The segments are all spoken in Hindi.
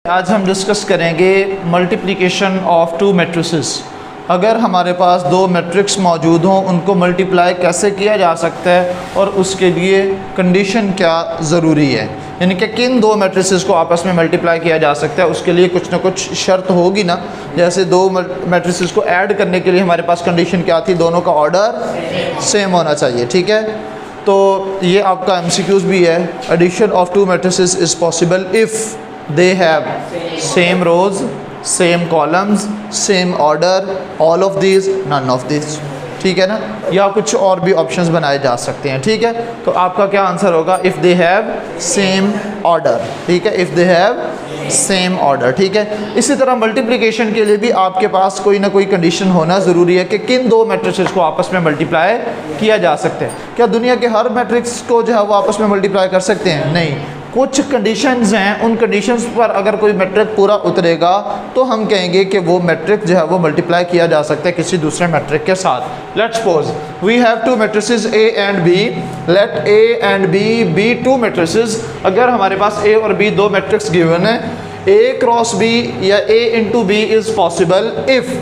आज हम डिस्कस करेंगे मल्टीप्लिकेशन ऑफ टू मैट्रिसेस। अगर हमारे पास दो मैट्रिक्स मौजूद हों उनको मल्टीप्लाई कैसे किया जा सकता है और उसके लिए कंडीशन क्या ज़रूरी है, यानी कि किन दो मैट्रिसेस को आपस में मल्टीप्लाई किया जा सकता है। उसके लिए कुछ ना कुछ शर्त होगी ना। जैसे दो मैट्रिसेस को ऐड करने के लिए हमारे पास कंडीशन क्या थी, दोनों का ऑर्डर सेम होना चाहिए। ठीक है, तो ये आपका MCQs भी है। Addition of two matrices is possible if they have same rows, same columns, same order, all of these, none of these। ठीक है ना, या कुछ और भी ऑप्शंस बनाए जा सकते हैं। ठीक है, तो आपका क्या आंसर होगा, if they have same order. ठीक है, if they have same order. ठीक है, इसी तरह मल्टीप्लिकेशन के लिए भी आपके पास कोई ना कोई कंडीशन होना ज़रूरी है कि किन दो मैट्रिसेस को आपस में मल्टीप्लाई किया जा सकता है। क्या दुनिया के हर मैट्रिक्स को जो है वो आपस में मल्टीप्लाई कर सकते हैं? नहीं, कुछ कंडीशंस हैं, उन कंडीशंस पर अगर कोई मैट्रिक पूरा उतरेगा तो हम कहेंगे कि वो मैट्रिक जो है वो मल्टीप्लाई किया जा सकता है किसी दूसरे मैट्रिक के साथ। Let's suppose we have two matrices A and B, let A and B B two matrices. अगर हमारे पास A और B दो मैट्रिक्स गिवन है, A क्रॉस B या A into B is possible if,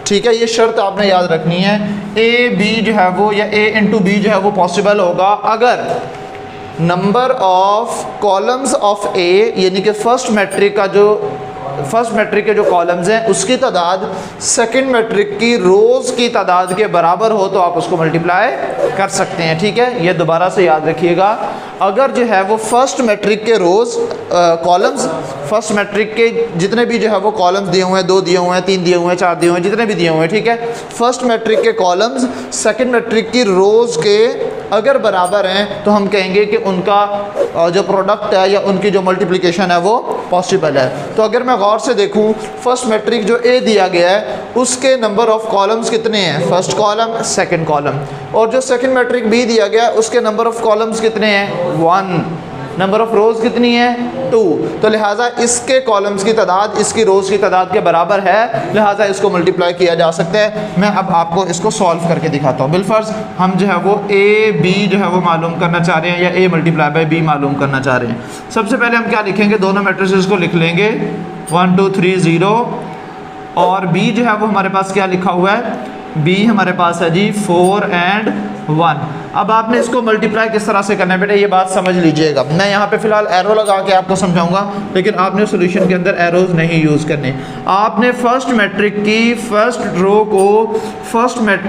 ठीक है, ये शर्त आपने याद रखनी है, A B जो है वो या A इंटू B जो है वो पॉसिबल होगा अगर number of columns of A, यानी कि फर्स्ट मैट्रिक के जो कॉलम्स हैं उसकी तादाद सेकंड मैट्रिक की रोज़ की तादाद के बराबर हो तो आप उसको मल्टीप्लाई कर सकते हैं। ठीक है, ये दोबारा से याद रखिएगा। अगर जो है वो फर्स्ट मैट्रिक के रोज़ कॉलम्स, फर्स्ट मैट्रिक के जितने भी जो है वो कॉलम्स दिए हुए हैं, 2 दिए हुए हैं, 3 दिए हुए हैं, 4 दिए हुए हैं, जितने भी दिए हुए हैं, ठीक है, फर्स्ट मैट्रिक के कॉलम्स सेकंड मैट्रिक की रोज़ के अगर बराबर हैं तो हम कहेंगे कि उनका जो प्रोडक्ट है या उनकी जो मल्टीप्लिकेशन है वो पॉसिबल है। तो अगर मैं गौर से देखूं, फर्स्ट मैट्रिक जो A दिया गया है उसके नंबर ऑफ कॉलम्स कितने हैं, फर्स्ट कॉलम सेकंड कॉलम, और जो सेकंड मैट्रिक B दिया गया है उसके नंबर ऑफ कॉलम्स कितने हैं, 1, नंबर ऑफ रोज़ कितनी है, 2। तो लिहाजा इसके कॉलम्स की तादाद इसकी रोज़ की तादाद के बराबर है, लिहाजा इसको मल्टीप्लाई किया जा सकता है। मैं अब आपको इसको सॉल्व करके दिखाता हूँ। बिलफर्ज हम जो है वो A B जो है वो मालूम करना चाह रहे हैं या A मल्टीप्लाई बाई B मालूम करना चाह रहे हैं। सबसे पहले हम क्या लिखेंगे, दोनों मैट्रिसेस को लिख लेंगे 1 2 3 0, और B जो है वो हमारे पास क्या लिखा हुआ है, B हमारे पास है जी 4 एंड 1। अब आपने इसको मल्टीप्लाई किस तरह से करना है बेटा, ये बात समझ लीजिएगा। मैं यहाँ पे फिलहाल एरो लगा के आपको समझाऊंगा, लेकिन आपने सॉल्यूशन के अंदर एरोज नहीं यूज़ करने। आपने फर्स्ट मैट्रिक की फर्स्ट रो को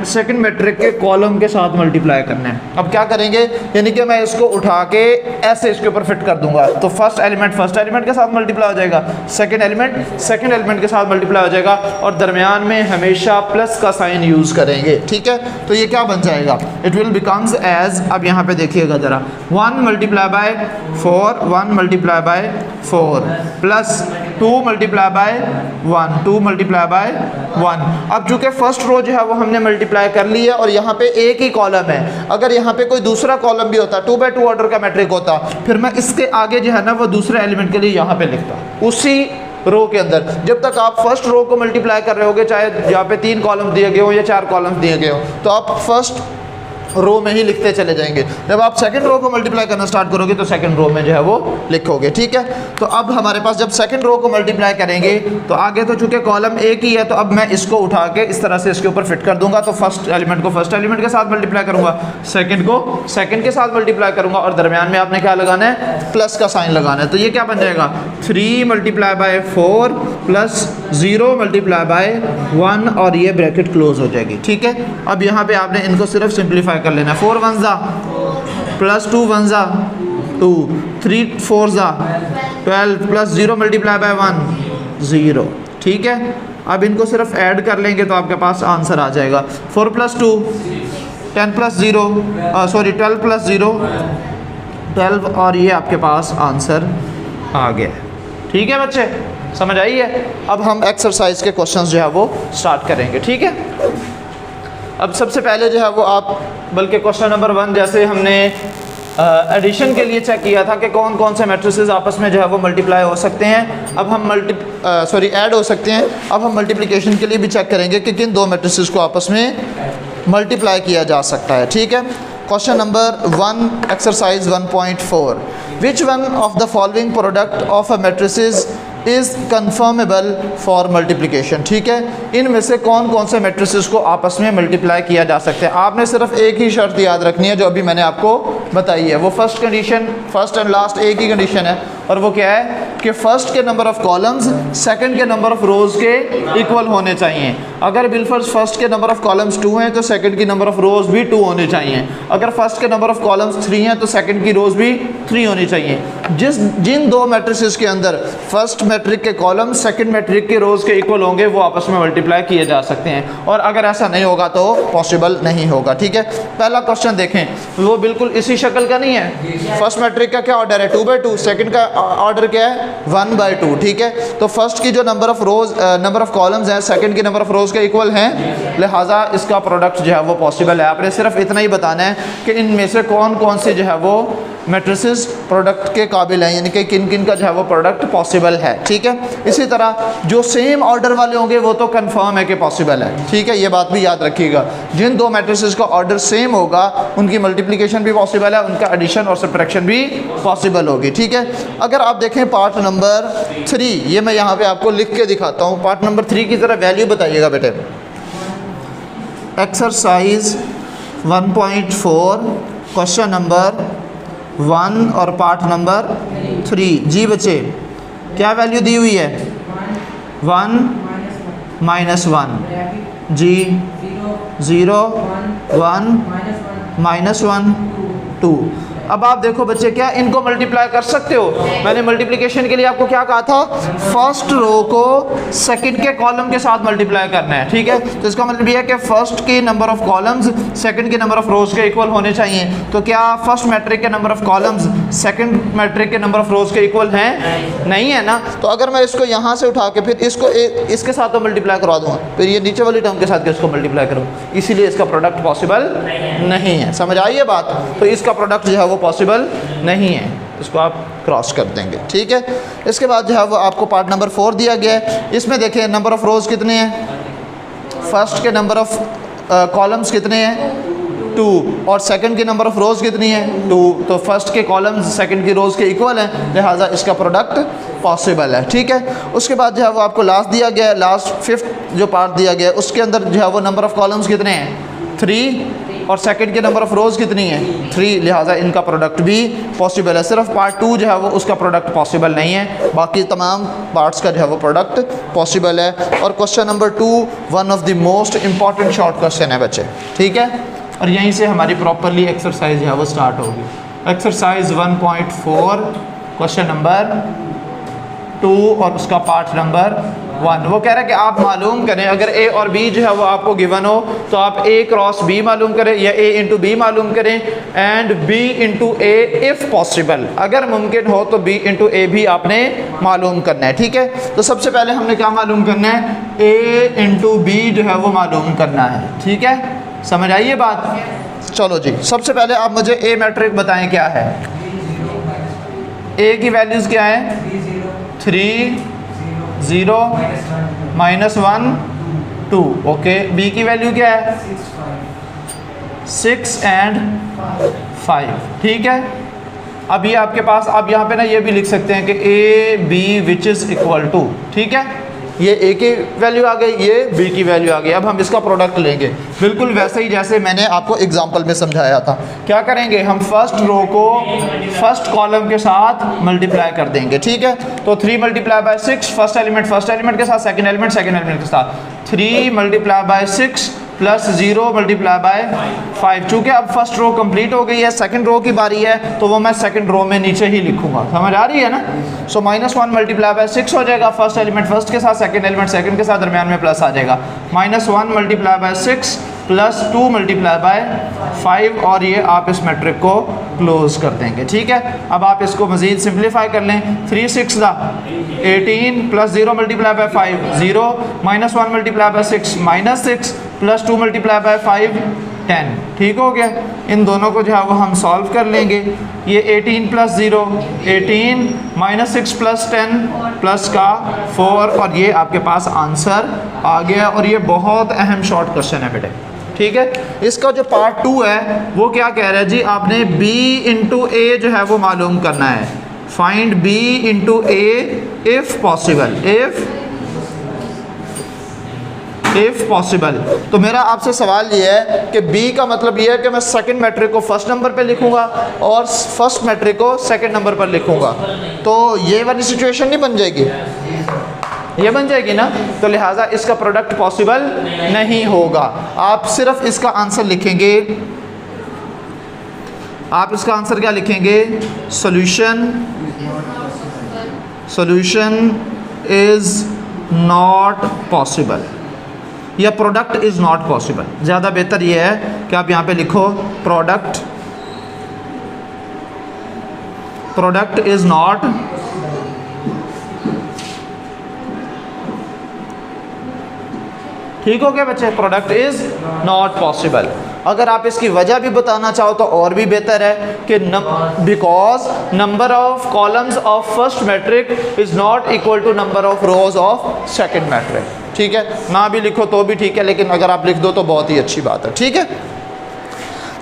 सेकंड मैट्रिक के कॉलम के साथ मल्टीप्लाई करना है। अब क्या करेंगे, यानी कि मैं इसको उठा के ऐसे इसके ऊपर फिट कर दूंगा, तो फर्स्ट एलिमेंट के साथ मल्टीप्लाई हो जाएगा, सेकेंड एलिमेंट के साथ मल्टीप्लाई हो जाएगा, और दरमियान में हमेशा प्लस का साइन यूज़ करेंगे। ठीक है, तो ये क्या बन जाएगा, इट विल बिकम्स एज, अब यहाँ पे देखिएगा ज़रा, 1 multiply by 4, 1 multiply by 4 plus 2 multiply by 1, 2 multiply by 1। अब चूँकि फर्स्ट रो जो है वो हमने मल्टीप्लाई कर ली है और यहाँ पे एक ही कॉलम है, अगर यहाँ पे कोई दूसरा कॉलम भी होता, 2 बाई 2 ऑर्डर का मैट्रिक होता, फिर मैं इसके आगे जो है ना वो दूसरे एलिमेंट के लिए यहाँ पे लिखता उसी रो के अंदर। जब तक आप फर्स्ट रो को मल्टीप्लाई कर रहे होगे, चाहे यहाँ पे 3 कॉलम दिए गए हो या 4 कॉलम दिए गए हो, तो आप फर्स्ट रो में ही लिखते चले जाएंगे। जब आप सेकंड रो को मल्टीप्लाई करना स्टार्ट करोगे तो सेकंड रो में जो है वो लिखोगे। ठीक है, तो अब हमारे पास जब सेकंड रो को मल्टीप्लाई करेंगे तो आगे तो चूंकि कॉलम एक ही है, तो अब मैं इसको उठा के इस तरह से इसके ऊपर फिट कर दूंगा। तो फर्स्ट एलिमेंट को फर्स्ट एलिमेंट के साथ मल्टीप्लाई करूंगा, सेकंड को सेकंड के साथ मल्टीप्लाई करूंगा, और दरमियान में आपने क्या लगाना है, प्लस का साइन लगाना है। तो ये क्या बन जाएगा, 3 multiply by 4 plus 0 multiply by 1, और ये ब्रैकेट क्लोज हो जाएगी। ठीक है, अब यहाँ पे आपने इनको सिर्फ सिंप्लीफाई कर लेना, 4 1 जा प्लस 2 1 जा 2, 3 4 जा 12 प्लस 0 मल्टीप्लाई बाय 1 0। ठीक है, अब इनको सिर्फ ऐड कर लेंगे तो आपके पास आंसर आ जाएगा, 4 प्लस 2 10 प्लस 0 12 प्लस 0 12, और ये आपके पास आंसर आ गया। ठीक है बच्चे, समझ आई है। अब हम एक्सरसाइज के क्वेश्चंस जो है वो स्टार्ट करेंगे। ठीक है, अब सबसे पहले जो है वो आप, बल्कि क्वेश्चन नंबर 1 जैसे हमने एडिशन के लिए चेक किया था कि कौन कौन से मैट्रिसेस आपस में जो है वो मल्टीप्लाई हो सकते हैं, अब हम ऐड हो सकते हैं। अब हम मल्टीप्लिकेशन के लिए भी चेक करेंगे कि किन दो मैट्रिसेस को आपस में मल्टीप्लाई किया जा सकता है। ठीक है, question number 1 exercise 1.4, which one of the following product of a matrices is conformable for multiplication. ठीक है, इनमें से कौन कौन से मैट्रिसेस को आपस में मल्टीप्लाई किया जा सकता है। आपने सिर्फ एक ही शर्त याद रखनी है जो अभी मैंने आपको बताई है। वो first condition, first and last एक ही कंडीशन है, और वो क्या है कि फर्स्ट के नंबर ऑफ़ कॉलम्स सेकंड के नंबर ऑफ़ रोज़ के इक्वल होने चाहिए। अगर बिलफर्ज फर्स्ट के नंबर ऑफ़ कॉलम्स 2 हैं तो सेकंड की नंबर ऑफ़ रोज़ भी 2 होने चाहिए। अगर फर्स्ट के नंबर ऑफ़ कॉलम्स 3 हैं तो सेकंड की रोज़ भी 3 होनी चाहिए। जिन दो मैट्रिसेस के अंदर फर्स्ट मैट्रिक के कॉलम सेकंड मैट्रिक के रोज़ के इक्वल होंगे वो आपस में मल्टीप्लाई किए जा सकते हैं, और अगर ऐसा नहीं होगा तो पॉसिबल नहीं होगा। ठीक है, पहला क्वेश्चन देखें, वो बिल्कुल इसी शक्ल का नहीं है। फर्स्ट मैट्रिक का क्या ऑर्डर है, 2/2, सेकंड का ऑर्डर क्या है, 1/2। ठीक है, तो फर्स्ट की जो number of rose number of columns हैं सेकंड की नंबर ऑफ रोज के इक्वल हैं, लिहाजा इसका प्रोडक्ट जो है वो पॉसिबल है। आपने सिर्फ इतना ही बताना है कि इनमें से कौन कौन से जो है वो मैट्रिसेस प्रोडक्ट के काबिल हैं, यानी कि किन किन का जो है वो प्रोडक्ट पॉसिबल है। ठीक है, इसी तरह जो सेम ऑर्डर वाले होंगे वो तो कंफर्म है कि पॉसिबल है। ठीक है, ये बात भी याद रखिएगा, जिन दो मैट्रिसेस का ऑर्डर सेम होगा उनकी मल्टीप्लिकेशन भी पॉसिबल है, उनका एडिशन और सब्ट्रैक्शन भी पॉसिबल होगी। ठीक है, अगर आप देखें पार्ट नंबर 3, ये मैं यहाँ पे आपको लिख के दिखाता हूँ। पार्ट नंबर 3 की तरह वैल्यू बताइएगा बेटे। एक्सरसाइज 1.4 क्वेश्चन नंबर 1 और पार्ट नंबर 3। जी बच्चे, क्या वैल्यू दी हुई है, 1 -1, जी 0 1 -1 2। अब आप देखो बच्चे, क्या इनको मल्टीप्लाई कर सकते हो? मैंने मल्टीप्लिकेशन के लिए आपको क्या कहा था, फर्स्ट रो को सेकंड के कॉलम के साथ मल्टीप्लाई करना है। ठीक है, तो इसका मतलब ये है कि फर्स्ट के नंबर ऑफ कॉलम्स सेकंड के नंबर ऑफ रोज के इक्वल होने चाहिए। तो क्या फर्स्ट मैट्रिक के number of columns second matrix के नंबर ऑफ रोज के इक्वल हैं? नहीं है ना। तो अगर मैं इसको यहाँ से उठा के फिर इसको इसके साथ तो मल्टीप्लाई करवा दूँगा, फिर ये नीचे वाली टर्म के साथ किसको मल्टीप्लाई करूँ, इसीलिए इसका प्रोडक्ट पॉसिबल नहीं है। समझ आई ये बात? तो इसका प्रोडक्ट जो है वो पॉसिबल नहीं है, इसको आप क्रॉस कर देंगे। ठीक है, इसके बाद जो है वो आपको पार्ट नंबर 4 दिया गया है। इसमें देखें नंबर ऑफ़ रोज़ कितने हैं, फर्स्ट के नंबर ऑफ़ कॉलम्स कितने हैं, 2, और सेकंड की नंबर ऑफ़ रोज़ कितनी है, 2। तो फर्स्ट के कॉलम्स सेकंड की रोज़ के इक्वल हैं, लिहाजा इसका प्रोडक्ट पॉसिबल है। ठीक है, उसके बाद जो है वो आपको लास्ट दिया गया है, लास्ट 5th जो पार्ट दिया गया है उसके अंदर जो है वो नंबर ऑफ़ कॉलम्स कितने हैं, 3, और सेकंड के नंबर ऑफ़ रोज़ कितनी है, 3, लिहाजा इनका प्रोडक्ट भी पॉसिबल है। सिर्फ पार्ट 2 जो है वो उसका प्रोडक्ट पॉसिबल नहीं है, बाकी तमाम पार्ट्स का जो है वो प्रोडक्ट पॉसिबल है। और question number 2 one of the most important short question है बच्चे। ठीक है, और यहीं से हमारी प्रॉपरली एक्सरसाइज जो है वो स्टार्ट होगी। एक्सरसाइज 1.4 क्वेश्चन नंबर 2 और उसका पार्ट नंबर 1। वो कह रहा है कि आप मालूम करें, अगर ए और बी जो है वो आपको गिवन हो तो आप ए क्रॉस बी मालूम करें या ए इंटू बी मालूम करें, and B into A if possible, अगर मुमकिन हो तो बी इंटू ए भी आपने मालूम करना है। ठीक है, तो सबसे पहले हमने क्या मालूम करना है, ए इंटू बी जो है वो मालूम करना है। ठीक है, समझ आइए बात? चलो जी, सबसे पहले आप मुझे ए मैट्रिक बताएं क्या है। ए की वैल्यूज़ क्या है, 3 0 -1 2। ओके, बी की वैल्यू क्या है, 6 and 5। ठीक है, अब ये आपके पास, आप यहाँ पे ना ये भी लिख सकते हैं कि A B which is equal to. ठीक है, ये ए की वैल्यू आ गई, ये बी की वैल्यू आ गई। अब हम इसका प्रोडक्ट लेंगे बिल्कुल वैसे ही जैसे मैंने आपको एग्जांपल में समझाया था। क्या करेंगे, हम फर्स्ट रो को फर्स्ट कॉलम के साथ मल्टीप्लाई कर देंगे। ठीक है, तो 3 × 6, फर्स्ट एलिमेंट के साथ, सेकंड एलिमेंट के साथ, 3 × 6 प्लस 0 × 5। चूँकि अब फर्स्ट रो कंप्लीट हो गई है, सेकंड रो की बारी है, तो वो मैं सेकंड रो में नीचे ही लिखूंगा। समझ आ रही है ना? सो -1 × 6 हो जाएगा, फर्स्ट एलिमेंट फर्स्ट के साथ, सेकंड एलिमेंट सेकंड के साथ, दरमियान में प्लस आ जाएगा। -1 × 6 प्लस 2 × 5, और ये आप इस मैट्रिक को क्लोज कर देंगे। ठीक है, अब आप इसको मज़ीद सिंप्लीफाई कर लें। 3 6 18 प्लस 0 × 5 0, -1 × 6 -6 प्लस 2 × 5 10। ठीक हो गया, इन दोनों को जो है वो हम सॉल्व कर लेंगे। ये 18 + 0 18, -6 + 10 प्लस का 4, और ये आपके पास आंसर आ गया। और ये बहुत अहम शॉर्ट क्वेश्चन है बेटे। ठीक है, इसका जो पार्ट 2 है वो क्या कह रहा है जी, आपने b × a जो है वो मालूम करना है। Find b × a if possible, if possible. तो मेरा आपसे सवाल ये है कि बी का मतलब ये है कि मैं सेकंड मैट्रिक को फर्स्ट नंबर पे लिखूंगा और फर्स्ट मैट्रिक को सेकंड नंबर पर लिखूंगा, तो ये वाली सिचुएशन नहीं बन जाएगी, ये बन जाएगी ना। तो लिहाजा इसका प्रोडक्ट पॉसिबल नहीं होगा। आप सिर्फ इसका आंसर लिखेंगे, आप इसका आंसर क्या लिखेंगे, सॉल्यूशन इज नॉट पॉसिबल या प्रोडक्ट इज नॉट पॉसिबल। ज़्यादा बेहतर ये है कि आप यहाँ पे लिखो प्रोडक्ट इज नॉट ठीक हो गया बच्चे, प्रोडक्ट इज नॉट पॉसिबल। अगर आप इसकी वजह भी बताना चाहो तो और भी बेहतर है कि because number of columns of first matrix is not equal to number of rows of second matrix. ठीक है, ना भी लिखो तो भी ठीक है, लेकिन अगर आप लिख दो तो बहुत ही अच्छी बात है। ठीक है,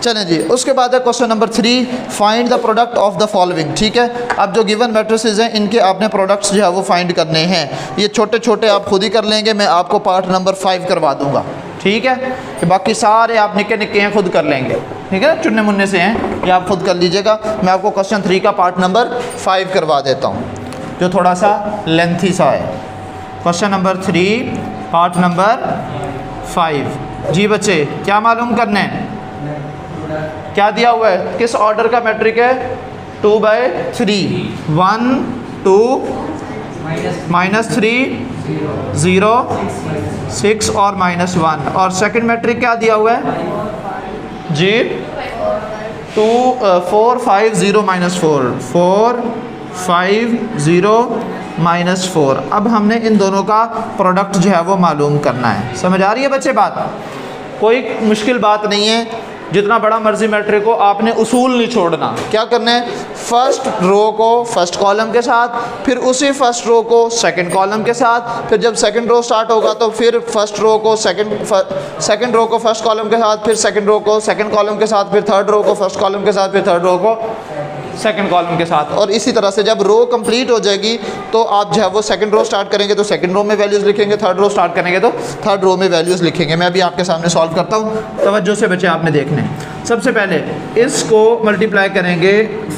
चलें जी। उसके बाद है question number 3, find the product of the following. ठीक है, अब जो गिवन मैट्रिसेस हैं इनके आपने प्रोडक्ट्स जो है वो फाइंड करने हैं। ये छोटे छोटे आप खुद ही कर लेंगे, मैं आपको पार्ट नंबर 5 करवा दूंगा। ठीक है, कि बाकी सारे आप निक्के निक्के हैं खुद कर लेंगे। ठीक है, चुन्ने मुन्ने से हैं, ये आप खुद कर लीजिएगा। मैं आपको क्वेश्चन 3 का पार्ट नंबर 5 करवा देता हूँ, जो थोड़ा सा लेंथी सा है। Question number 3 part number 5। जी बच्चे, क्या मालूम करना है, क्या दिया हुआ है, किस ऑर्डर का मैट्रिक है, 2/3, 1 2 -3 0 6 और -1। और सेकंड मैट्रिक क्या दिया हुआ है जी, 2 4 5 0 -4 4 5 0 -4। अब हमने इन दोनों का प्रोडक्ट जो है वो मालूम करना है। समझ आ रही है बच्चे बात, कोई मुश्किल बात नहीं है। जितना बड़ा मर्जी मैट्रिक हो, आपने उसूल नहीं छोड़ना। क्या करना है, फर्स्ट रो को फर्स्ट कॉलम के साथ, फिर उसी फर्स्ट रो को सेकंड कॉलम के साथ, फिर जब सेकंड रो स्टार्ट होगा तो फिर फर्स्ट रो को सेकंड रो को फर्स्ट कॉलम के साथ, फिर सेकंड रो को सेकंड कॉलम के साथ, फिर थर्ड रो को फर्स्ट कॉलम के साथ, फिर थर्ड रो को सेकंड कॉलम के साथ। और इसी तरह से जब रो कंप्लीट हो जाएगी तो आप जो है वो सेकंड रो स्टार्ट करेंगे तो सेकंड रो में वैल्यूज़ लिखेंगे, थर्ड रो स्टार्ट करेंगे तो थर्ड रो में वैल्यूज़ लिखेंगे। मैं अभी आपके सामने सॉल्व करता हूँ, तवज्जो से बच्चे आपने देखने। सबसे पहले इसको मल्टीप्लाई करेंगे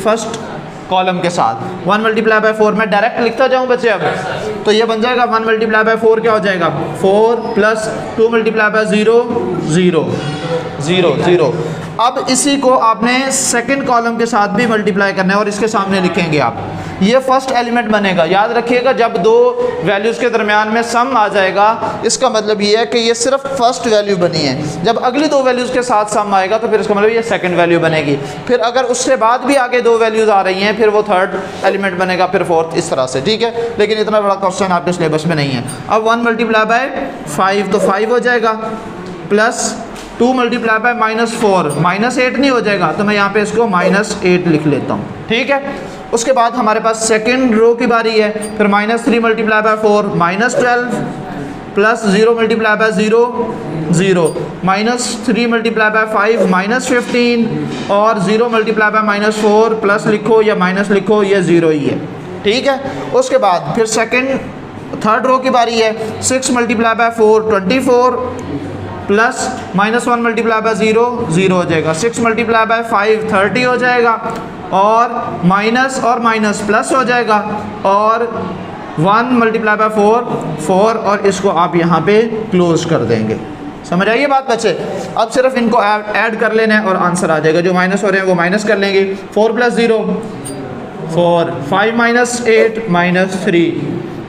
फर्स्ट कॉलम के साथ, 1 × 4। मैं डायरेक्ट लिखता जाऊँ बच्चे, अब तो ये बन जाएगा 1 × 4 क्या हो जाएगा, 4 + 2 × 0 0 0 0। अब इसी को आपने सेकंड कॉलम के साथ भी मल्टीप्लाई करना है और इसके सामने लिखेंगे आप, ये फर्स्ट एलिमेंट बनेगा। याद रखिएगा, जब दो वैल्यूज़ के दरमियान में सम आ जाएगा, इसका मतलब ये है कि ये सिर्फ फर्स्ट वैल्यू बनी है। जब अगली दो वैल्यूज़ के साथ सम आएगा तो फिर इसका मतलब ये सेकंड वैल्यू बनेगी। फिर अगर उससे बाद भी आगे दो वैल्यूज़ आ रही हैं, फिर वो थर्ड एलिमेंट बनेगा, फिर फोर्थ, इस तरह से। ठीक है, लेकिन इतना बड़ा क्वेश्चन आपके सिलेबस में नहीं है। अब 1 × 5 तो 5 हो जाएगा, प्लस 2 × -4 -8 नहीं हो जाएगा, तो मैं यहाँ पे इसको -8 लिख लेता हूँ। ठीक है, उसके बाद हमारे पास सेकंड रो की बारी है, फिर -3 × 4 -12 प्लस 0 × 0 0 -3 × 5 -15 और 0 × -4 प्लस लिखो या माइनस लिखो, ये 0 ही है। ठीक है, उसके बाद फिर थर्ड रो की बारी है, 6 × 4 24 प्लस -1 × 0 0 हो जाएगा, 6 × 5 30 हो जाएगा, और माइनस और माइनस प्लस हो जाएगा, और 1 × 4 4, और इसको आप यहाँ पे क्लोज कर देंगे। समझ आइए बात बच्चे। अब सिर्फ इनको ऐड कर लेना है और आंसर आ जाएगा। जो माइनस हो रहे हैं वो माइनस कर लेंगे, 4 + 0 4, 5 - 8 -3,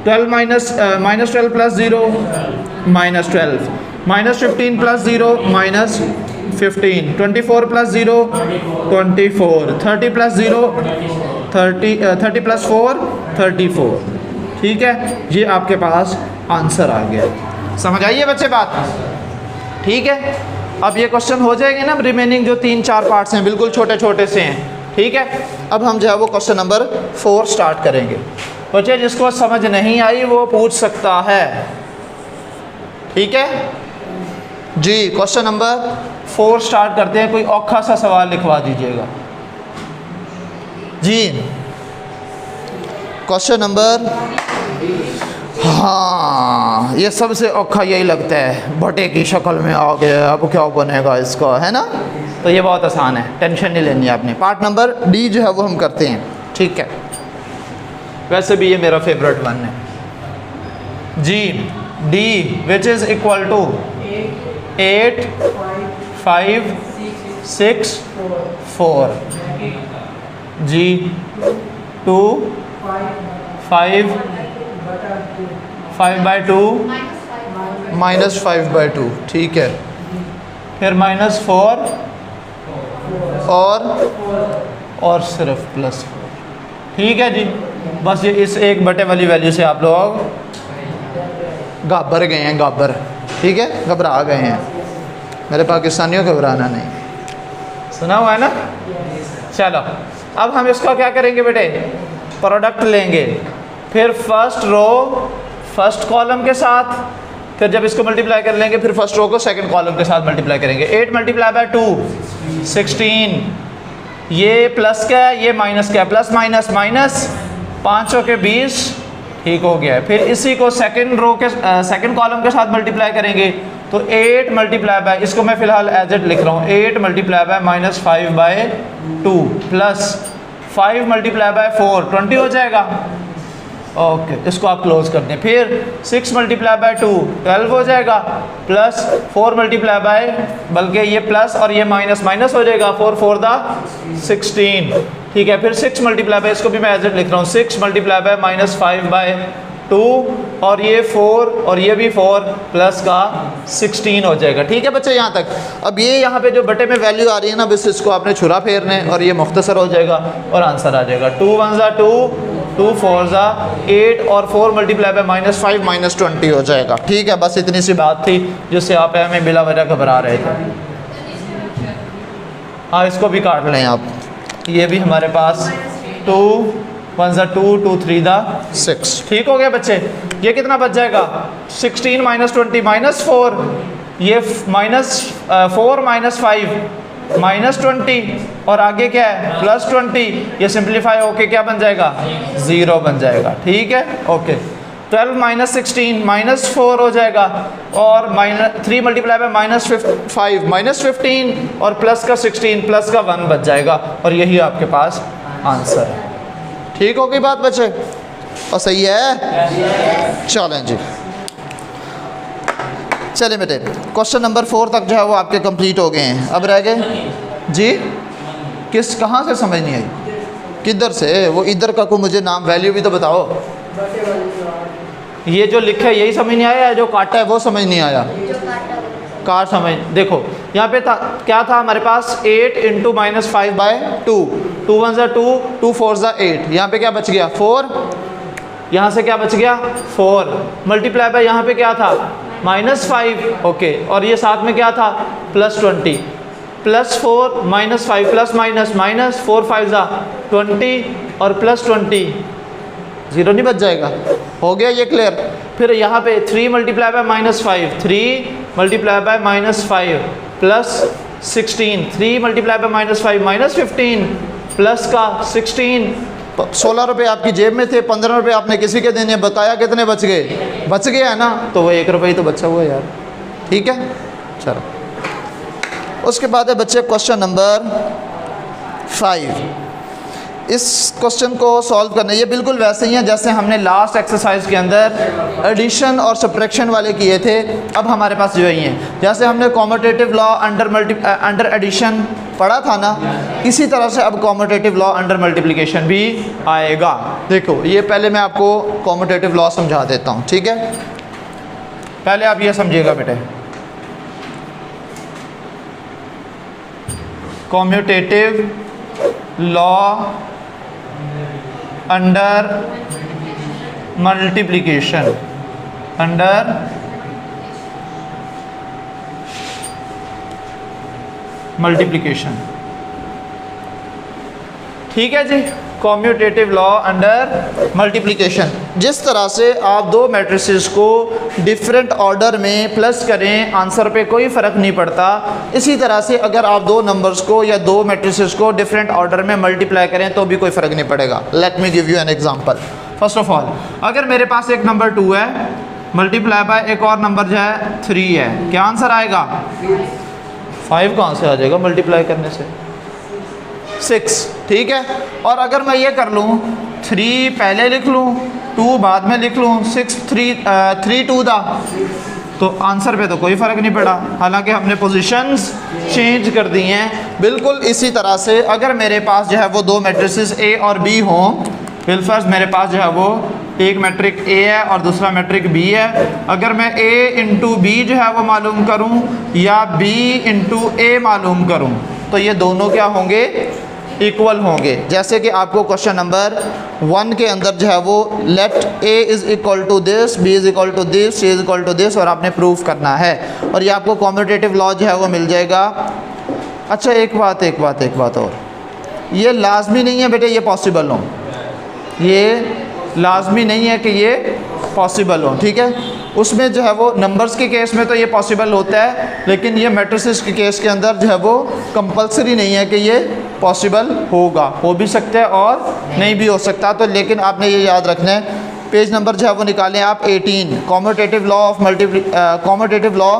12 -12 + 0 -12, -15 + 0 -15, 24 + 0 24, 30 + 0 30 + 4 34। ठीक है, ये आपके पास आंसर आ गया। समझ आइए बच्चे बात। ठीक है, अब ये क्वेश्चन हो जाएंगे ना, रिमेनिंग जो 3-4 पार्ट्स हैं बिल्कुल छोटे छोटे से हैं। ठीक है, अब हम जो है वो क्वेश्चन नंबर 4 स्टार्ट करेंगे। बच्चे जिसको समझ नहीं आई वो पूछ सकता है। ठीक है जी, क्वेश्चन नंबर 4 स्टार्ट करते हैं। कोई औखा सा सवाल लिखवा दीजिएगा जी। क्वेश्चन नंबर हाँ, ये सबसे औखा यही लगता है, बटे की शक्ल में आ गया, अब क्या बनेगा इसका, है ना। तो ये बहुत आसान है, टेंशन नहीं लेनी है आपने। पार्ट नंबर डी जो है वो हम करते हैं, ठीक है। वैसे भी ये मेरा फेवरेट वन है G. D which is equal to 8 5 6 4 G 2 5 5/2 -5/2, ठीक है। फिर -4 और सिर्फ +4, ठीक है जी। बस ये इस एक बटे वाली वैल्यू से आप लोग घाबर गए हैं, घाबर, ठीक है, घबरा गए हैं। मेरे पाकिस्तानियों को घबराना नहीं, सुना हुआ है ना। चलो अब हम इसका क्या करेंगे बेटे, प्रोडक्ट लेंगे, फिर फर्स्ट रो फर्स्ट कॉलम के साथ, फिर जब इसको मल्टीप्लाई कर लेंगे फिर फर्स्ट रो को सेकंड कॉलम के साथ मल्टीप्लाई करेंगे। 8 × 2 16, ये प्लस क्या है, ये माइनस क्या है, प्लस माइनस माइनस 5 के 20, ठीक हो गया है। फिर इसी को सेकंड रो के सेकंड कॉलम के साथ मल्टीप्लाई करेंगे, तो 8 × इसको मैं फ़िलहाल एज इट लिख रहा हूँ, 8 × -5/2 प्लस 5 × 4 20 हो जाएगा। ओके, इसको आप क्लोज कर दें। फिर 6 × 2 12 हो जाएगा, प्लस 4 बल्कि ये प्लस और ये माइनस माइनस हो जाएगा, 4 4 16, ठीक है। फिर 6 × इसको भी मैं एज इट लिख रहा हूँ, 6 × -5/2 और ये 4 और ये भी 4 प्लस का 16 हो जाएगा, ठीक है बच्चे यहाँ तक। अब ये यहाँ पे जो बटे में वैल्यू आ रही है ना, बस इसको आपने छुरा फेरना है और ये मुख्तसर हो जाएगा और आंसर आ जाएगा। 2 1 2 2 4 8 और 4 × -5 -20 हो जाएगा, ठीक है। बस इतनी सी बात थी जिससे आप हमें बिला वजह घबरा रहे थे। हाँ, इसको भी काट लें आप, ये भी हमारे पास 2 1 2 2 3 6, ठीक हो गया बच्चे। ये कितना बच जाएगा, 16 -20 -4, ये -4 -5 -20 और आगे क्या है +20, ये सिंप्लीफाई होके क्या बन जाएगा, 0 बन जाएगा, ठीक है। ओके, 12 -16 -4 हो जाएगा और 3 × -5 -15 और प्लस का 16 प्लस का 1 बच जाएगा और यही आपके पास आंसर है, ठीक हो गई बात बच्चे, और सही है। चलें जी, चलें बेटे, क्वेश्चन नंबर 4 तक जो है वो आपके कंप्लीट हो गए हैं। अब रह गए जी, किस कहाँ से समझ नहीं आई, किधर से, वो इधर का कोई मुझे नाम वैल्यू भी तो बताओ। ये जो लिखा है यही समझ नहीं आया, जो काटा है वो समझ नहीं आया, कार समझ। देखो यहाँ पे था क्या था हमारे पास, 8 × -5/2, 2 1 2 2 4 8, यहाँ पे क्या बच गया 4, यहाँ से क्या बच गया 4, मल्टीप्लाई बाय यहाँ पे क्या था -5, ओके, और ये साथ में क्या था +20, +4 -5 प्लस माइनस माइनस 4 5 20 और +20, 0 नहीं बच जाएगा, हो गया ये क्लियर। फिर यहाँ पे 3 × -5, 3 × -5 प्लस 16, 3 × -5 -15 प्लस का 16, 16 रुपये आपकी जेब में थे, 15 रुपये आपने किसी के देने, बताया कितने बच गए, बच गया है ना, तो वो 1 रुपये तो बचा हुआ यार, ठीक है। चलो उसके बाद है बच्चे क्वेश्चन नंबर 5। इस क्वेश्चन को सॉल्व करना, ये बिल्कुल वैसे ही है जैसे हमने लास्ट एक्सरसाइज के अंदर एडिशन और सब्ट्रैक्शन वाले किए थे। अब हमारे पास जो ही हैं, जैसे हमने कॉम्यूटेटिव लॉ अंडर एडिशन पढ़ा था ना, इसी तरह से अब कॉम्यूटेटिव लॉ अंडर मल्टीप्लिकेशन भी आएगा। देखो ये पहले मैं आपको कॉम्यूटेटिव लॉ समझा देता हूँ, ठीक है। पहले आप ये समझिएगा बेटे, commutative law under multiplication, under multiplication, ठीक है जी। कॉम्यूटेटिव लॉ अंडर मल्टीप्लिकेशन, जिस तरह से आप दो मैट्रिसेस को डिफरेंट ऑर्डर में प्लस करें आंसर पे कोई फ़र्क नहीं पड़ता, इसी तरह से अगर आप दो नंबर्स को या दो मैट्रिसेस को डिफरेंट ऑर्डर में मल्टीप्लाई करें तो भी कोई फ़र्क नहीं पड़ेगा। Let me give you an example. First of all अगर मेरे पास एक नंबर 2 है मल्टीप्लाई बाय एक और नंबर जो है 3 है, क्या आंसर आएगा? 5 कहाँ से आ जाएगा मल्टीप्लाई करने से? 6, ठीक है। और अगर मैं ये कर लूँ 3 पहले लिख लूँ 2 बाद में लिख लूँ 6 3 2 दा, तो आंसर पे तो कोई फ़र्क नहीं पड़ा, हालांकि हमने पोजीशंस चेंज कर दी हैं। बिल्कुल इसी तरह से अगर मेरे पास जो है वो दो मैट्रिसेस ए और बी हों, बिलफर्ज मेरे पास जो है वो एक मैट्रिक ए है और दूसरा मैट्रिक बी है, अगर मैं ए इंटू बी जो है वो मालूम करूं या बी इंटू ए मालूम करूं, तो ये दोनों क्या होंगे? इक्वल होंगे। जैसे कि आपको क्वेश्चन नंबर 1 के अंदर जो है वो let A is equal to this, B is equal to this, C is equal to this, और आपने प्रूफ करना है और ये आपको कॉम्यूटेटिव लॉ जो है वो मिल जाएगा। अच्छा एक बात और, ये लाजमी नहीं है बेटे ये पॉसिबल हो, ये लाजमी नहीं है कि ये पॉसिबल हो, ठीक है। उसमें जो है वो नंबर्स के केस में तो ये पॉसिबल होता है, लेकिन ये मैट्रिसेस के केस के अंदर जो है वो कंपलसरी नहीं है कि ये पॉसिबल होगा, हो भी सकता है और नहीं भी हो सकता। तो लेकिन आपने ये याद रखना है, पेज नंबर जो है वो निकालें आप 18, commutative law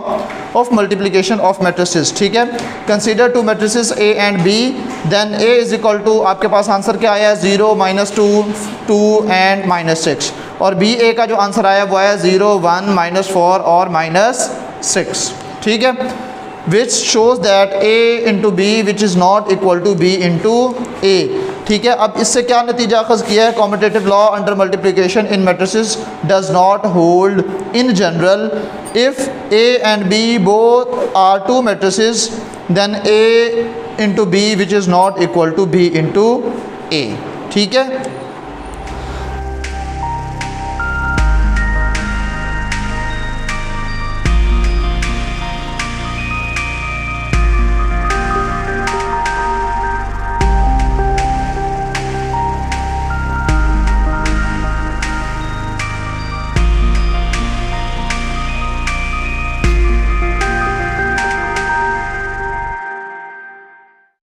of multiplication of matrices, ठीक है। Consider two matrices A and B, then A is equal to, आपके पास आंसर क्या आया? 0 -2 2 एंड -6, और बी ए का जो आंसर आया वो आया 0 1 -4 और -6, ठीक है। Which shows that A into B which is not equal to B into A, ठीक है। अब इससे क्या नतीजा अखज़ किया है? Commutative law under multiplication in matrices does not hold in general if A and B both are two matrices, then A into B which is not equal to B into A, ठीक है।